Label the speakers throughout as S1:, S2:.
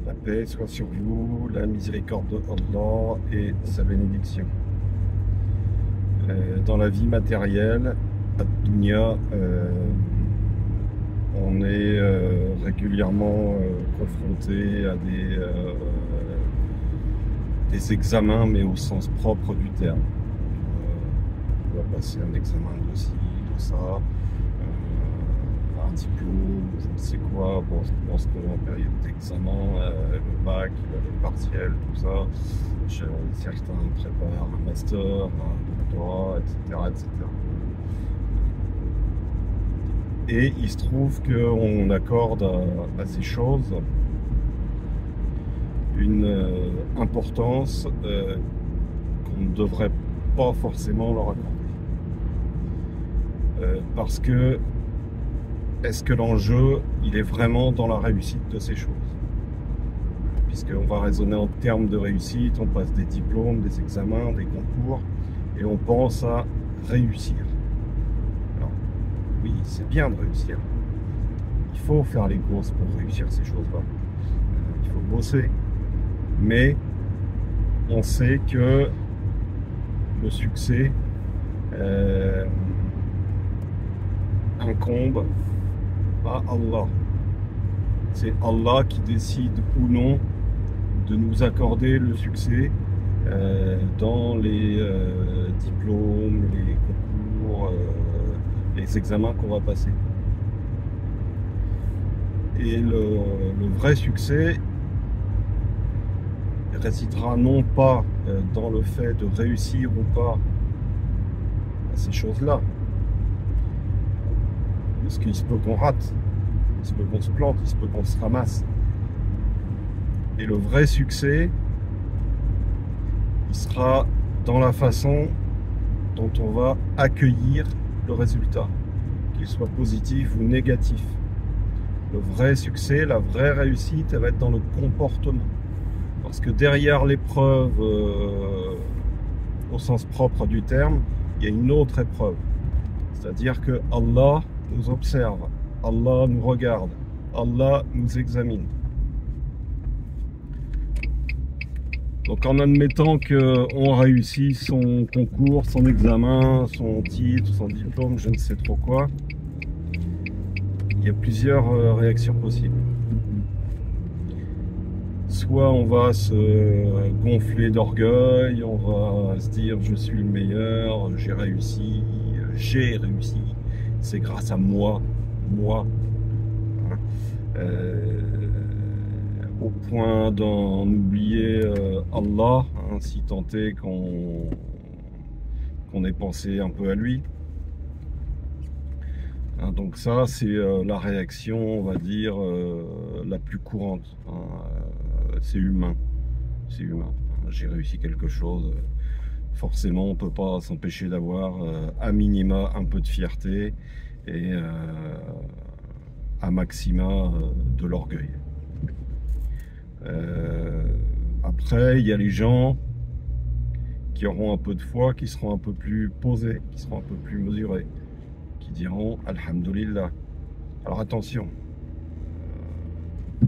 S1: La paix soit sur vous, la miséricorde de Allah et sa bénédiction. Dans la vie matérielle, à Dunya, on est régulièrement confronté à des examens, mais au sens propre du terme. On va passer un examen de ci, de ça, un diplôme, je ne sais quoi. Bon, je pense qu'on est en période d'examen, le bac, le partiel, tout ça. Certains préparent un master, un doctorat, etc., etc. Et il se trouve qu'on accorde à ces choses une importance qu'on ne devrait pas forcément leur accorder. Parce que, est-ce que l'enjeu, il est vraiment dans la réussite de ces choses? Puisqu'on va raisonner en termes de réussite, on passe des diplômes, des examens, des concours, et on pense à réussir. Alors, oui, c'est bien de réussir. Il faut faire les courses pour réussir ces choses-là. Il faut bosser. Mais on sait que le succès incombe à Allah. C'est Allah qui décide ou non de nous accorder le succès dans les diplômes, les concours, les examens qu'on va passer. Et le vrai succès résidera non pas dans le fait de réussir ou pas à ces choses-là, parce qu'il se peut qu'on rate, il se peut qu'on se plante, il se peut qu'on se ramasse. Et le vrai succès, il sera dans la façon dont on va accueillir le résultat, qu'il soit positif ou négatif. Le vrai succès, la vraie réussite, elle va être dans le comportement. Parce que derrière l'épreuve, au sens propre du terme, il y a une autre épreuve. C'est-à-dire que Allah nous observe, Allah nous regarde, Allah nous examine. Donc en admettant qu'on réussit son concours, son examen, son titre, son diplôme, je ne sais trop quoi, il y a plusieurs réactions possibles. Soit on va se gonfler d'orgueil, on va se dire je suis le meilleur, j'ai réussi, c'est grâce à moi, au point d'en oublier Allah, si tant est qu'on ait pensé un peu à lui. Donc ça, c'est la réaction, on va dire, la plus courante. C'est humain. C'est humain. J'ai réussi quelque chose. Forcément, on ne peut pas s'empêcher d'avoir à minima un peu de fierté et à maxima de l'orgueil. Après, il y a les gens qui auront un peu de foi, qui seront un peu plus posés, qui seront un peu plus mesurés, qui diront Alhamdulillah. Alors attention,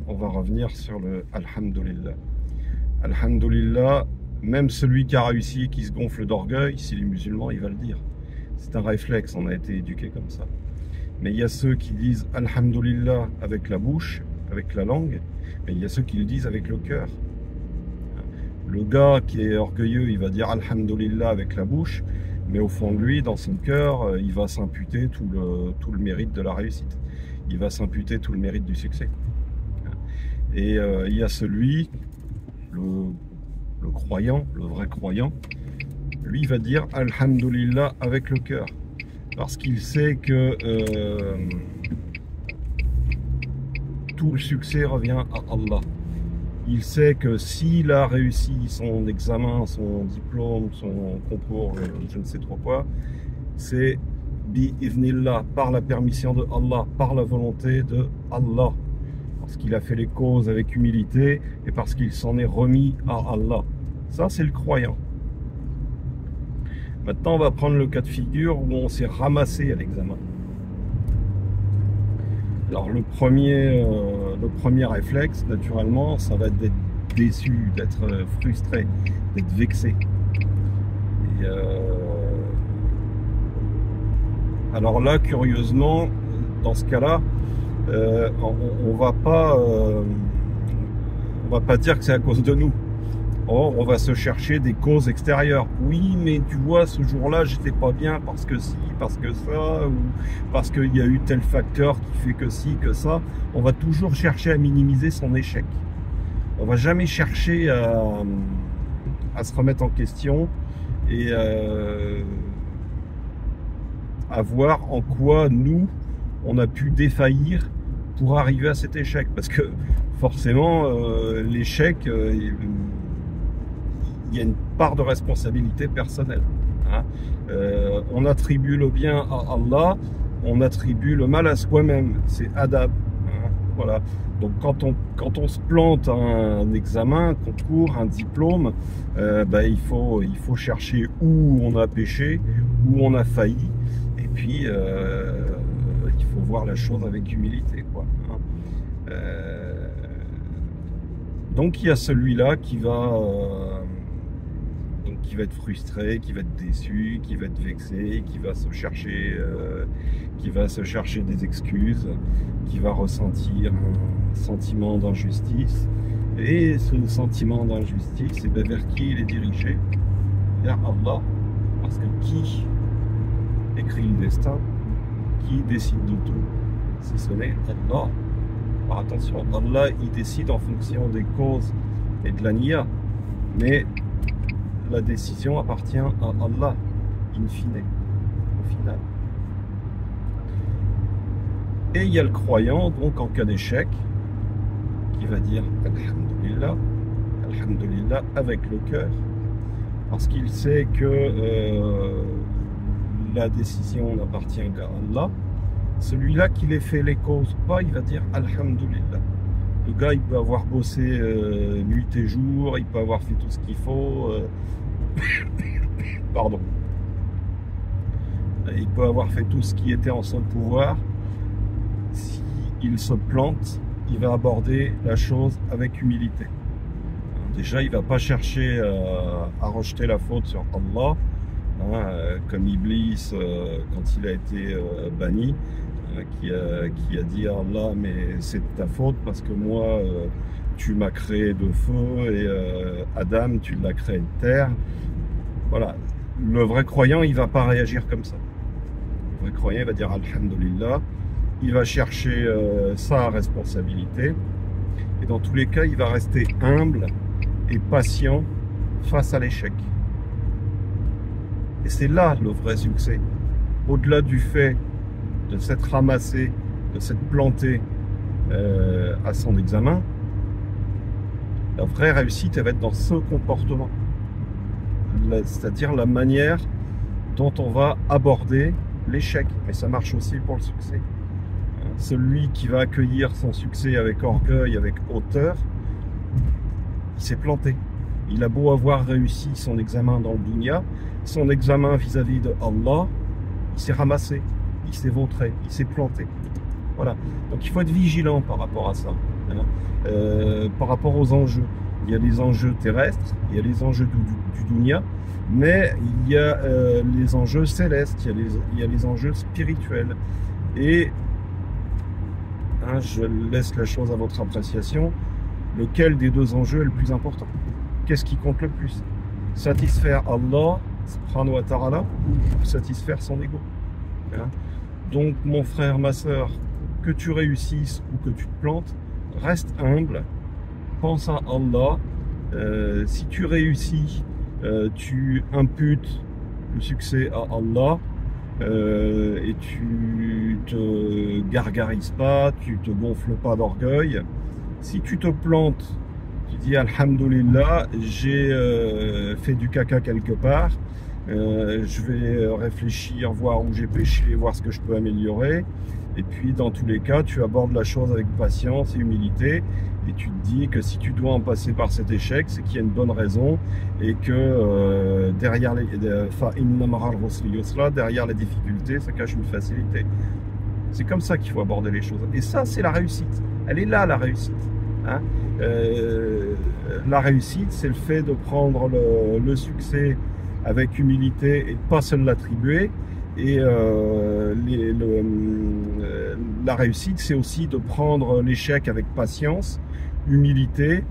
S1: on va revenir sur le Alhamdulillah. Alhamdulillah, même celui qui a réussi, qui se gonfle d'orgueil, s'il est musulman, il va le dire. C'est un réflexe, on a été éduqué comme ça. Mais il y a ceux qui disent Alhamdulillah avec la bouche, avec la langue, mais il y a ceux qui le disent avec le cœur. Le gars qui est orgueilleux, il va dire Alhamdulillah avec la bouche, mais au fond de lui, dans son cœur, il va s'imputer tout le mérite de la réussite. Il va s'imputer tout le mérite du succès. Et il y a celui, le croyant, le vrai croyant, lui va dire Alhamdulillah avec le cœur. Parce qu'il sait que tout le succès revient à Allah. Il sait que s'il a réussi son examen, son diplôme, son concours, je ne sais trop quoi, c'est bi-idhnillah, par la permission de Allah, par la volonté de Allah. Parce qu'il a fait les causes avec humilité et parce qu'il s'en est remis à Allah. Ça, c'est le croyant. Maintenant, on va prendre le cas de figure où on s'est ramassé à l'examen. Alors, le premier le premier réflexe, naturellement, ça va être d'être déçu, d'être frustré, d'être vexé. Et, alors là, curieusement, dans ce cas-là, on va pas dire que c'est à cause de nous. Or, on va se chercher des causes extérieures. Oui, mais tu vois, ce jour-là, j'étais pas bien parce que si, parce que ça, ou parce qu'il y a eu tel facteur qui fait que si, que ça. On va toujours chercher à minimiser son échec. On va jamais chercher à se remettre en question et à voir en quoi nous, on a pu défaillir pour arriver à cet échec. Parce que forcément, l'échec, il y a une part de responsabilité personnelle. Hein. On attribue le bien à Allah, on attribue le mal à soi-même. C'est adab. Hein. Voilà. Donc quand on se plante un examen, un concours, un diplôme, il faut chercher où on a péché, où on a failli, et puis il faut voir la chose avec humilité, quoi. Hein. Donc il y a celui-là qui va être frustré, qui va être déçu, qui va être vexé, qui va se chercher des excuses, qui va ressentir un sentiment d'injustice. Et ce sentiment d'injustice, vers qui il est dirigé? Vers Allah. Parce que qui écrit le destin? Qui décide de tout? Si ce n'est Allah. Alors attention, Allah, il décide en fonction des causes et de la niya. Mais la décision appartient à Allah, in fine, au final. Et il y a le croyant, donc en cas d'échec, qui va dire Alhamdulillah, Alhamdulillah avec le cœur, parce qu'il sait que la décision n'appartient qu'à Allah. Celui-là qui les fait les causes pas, il va dire Alhamdulillah. Le gars, il peut avoir bossé nuit et jour, il peut avoir fait tout ce qu'il faut. Pardon. Il peut avoir fait tout ce qui était en son pouvoir. S'il se plante, il va aborder la chose avec humilité. Déjà, il ne va pas chercher à rejeter la faute sur Allah, hein, comme Iblis quand il a été banni. Qui a dit à Allah, mais c'est de ta faute parce que moi tu m'as créé de feu et Adam tu l'as créé de terre. Voilà, le vrai croyant il va pas réagir comme ça. Le vrai croyant il va dire Alhamdulillah, il va chercher sa responsabilité et dans tous les cas il va rester humble et patient face à l'échec. Et c'est là le vrai succès, au-delà du fait de s'être ramassé, de s'être planté à son examen. La vraie réussite, elle va être dans ce comportement. C'est-à-dire la manière dont on va aborder l'échec. Mais ça marche aussi pour le succès. Celui qui va accueillir son succès avec orgueil, avec hauteur, il s'est planté. Il a beau avoir réussi son examen dans le dunya, son examen vis-à-vis de Allah, il s'est ramassé. Il s'est vautré, il s'est planté. Voilà. Donc il faut être vigilant par rapport à ça. Hein. Par rapport aux enjeux. Il y a les enjeux terrestres, il y a les enjeux du dunya, mais il y a les enjeux célestes, il y a les enjeux spirituels. Et hein, je laisse la chose à votre appréciation. Lequel des deux enjeux est le plus important? Qu'est-ce qui compte le plus? Satisfaire Allah, subhanahu wa ta'ala, ou satisfaire son ego? Hein. Donc mon frère, ma soeur, que tu réussisses ou que tu te plantes, reste humble, pense à Allah. Si tu réussis, tu imputes le succès à Allah et tu te gargarises pas, tu te gonfles pas d'orgueil. Si tu te plantes, tu dis Alhamdulillah, j'ai fait du caca quelque part. Je vais réfléchir, voir où j'ai péché, voir ce que je peux améliorer. Et puis, dans tous les cas, tu abordes la chose avec patience et humilité. Et tu te dis que si tu dois en passer par cet échec, c'est qu'il y a une bonne raison. Et que derrière les difficultés, ça cache une facilité. C'est comme ça qu'il faut aborder les choses. Et ça, c'est la réussite. Elle est là, la réussite. Hein. La réussite, c'est le fait de prendre le succès avec humilité et de ne pas se l'attribuer. Et la réussite, c'est aussi de prendre l'échec avec patience, humilité,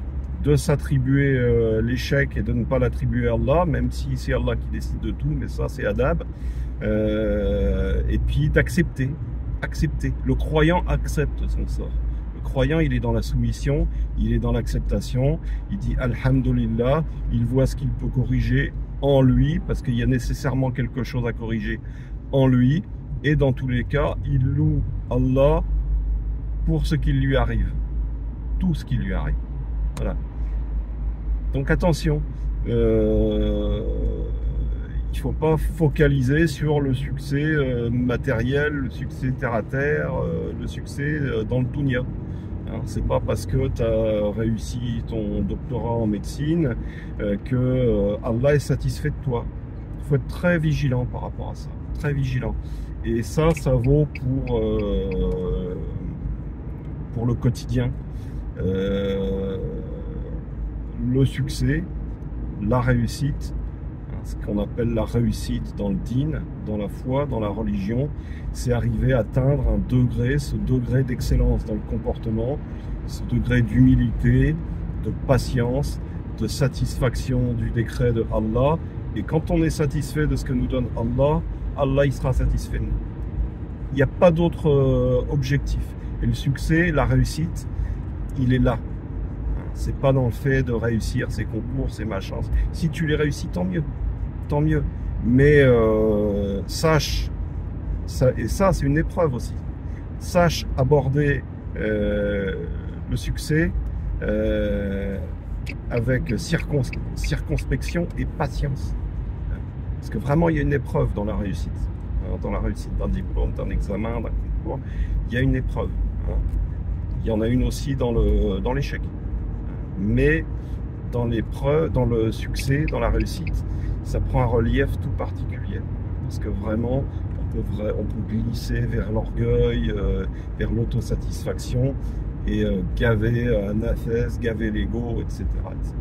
S1: de s'attribuer l'échec et de ne pas l'attribuer à Allah, même si c'est Allah qui décide de tout, mais ça c'est adab. Et puis d'accepter, accepter. Le croyant accepte son sort. Le croyant, il est dans la soumission, il est dans l'acceptation, il dit Alhamdulillah, il voit ce qu'il peut corriger en lui, parce qu'il y a nécessairement quelque chose à corriger en lui, et dans tous les cas, il loue Allah pour ce qui lui arrive, tout ce qui lui arrive. Voilà. Donc attention, il ne faut pas focaliser sur le succès matériel, le succès terre à terre, le succès dans le dunya. Hein, c'est pas parce que tu as réussi ton doctorat en médecine que Allah est satisfait de toi. Il faut être très vigilant par rapport à ça, très vigilant. Et ça vaut pour le quotidien. Le succès, la réussite, ce qu'on appelle la réussite dans le dîn, dans la foi, dans la religion, c'est arriver à atteindre un degré, ce degré d'excellence dans le comportement, ce degré d'humilité, de patience, de satisfaction du décret de Allah. Et quand on est satisfait de ce que nous donne Allah, Allah il sera satisfait de nous. Il n'y a pas d'autre objectif. Et le succès, la réussite, il est là. C'est pas dans le fait de réussir ces concours, ces machins. Si tu les réussis, tant mieux. Tant mieux. Mais sache, et ça c'est une épreuve aussi, sache aborder le succès avec circonspection et patience. Parce que vraiment, il y a une épreuve dans la réussite. Dans la réussite d'un diplôme, d'un examen, d'un concours, il y a une épreuve. Il y en a une aussi dans l'échec. Mais dans l'épreuve, dans le succès, dans la réussite, ça prend un relief tout particulier. Parce que vraiment, on peut glisser vers l'orgueil, vers l'autosatisfaction et gaver un athèse, gaver l'ego, etc., etc.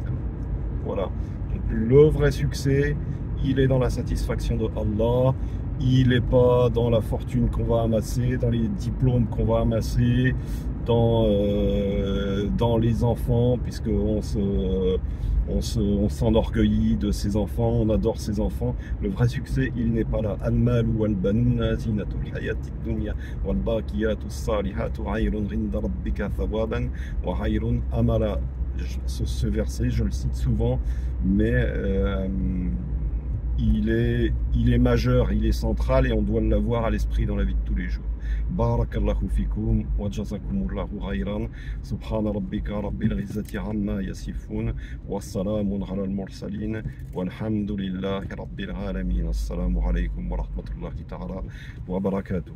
S1: Voilà. Donc le vrai succès, il est dans la satisfaction de Allah. Il n'est pas dans la fortune qu'on va amasser, dans les diplômes qu'on va amasser, dans les enfants, puisqu'on s'enorgueillit de ses enfants, on adore ses enfants. Le vrai succès, il n'est pas là. Al-mal wal banuna zinatul hayati dunya wal baqiyatu salihatu khayrun 'inda rabbika thawaban wa khayrun amala. Ce verset, je le cite souvent, mais il est majeur, il est central et on doit l'avoir à l'esprit dans la vie de tous les jours. Barakallahu fikum wa jazakumullahu khayran. Subhana rabbika rabbil izzati amma yasifun wa salamun ala al-mursalin walhamdulillahi rabbil alamin. Assalamu alaykum wa rahmatullahi ta'ala wa barakatuh.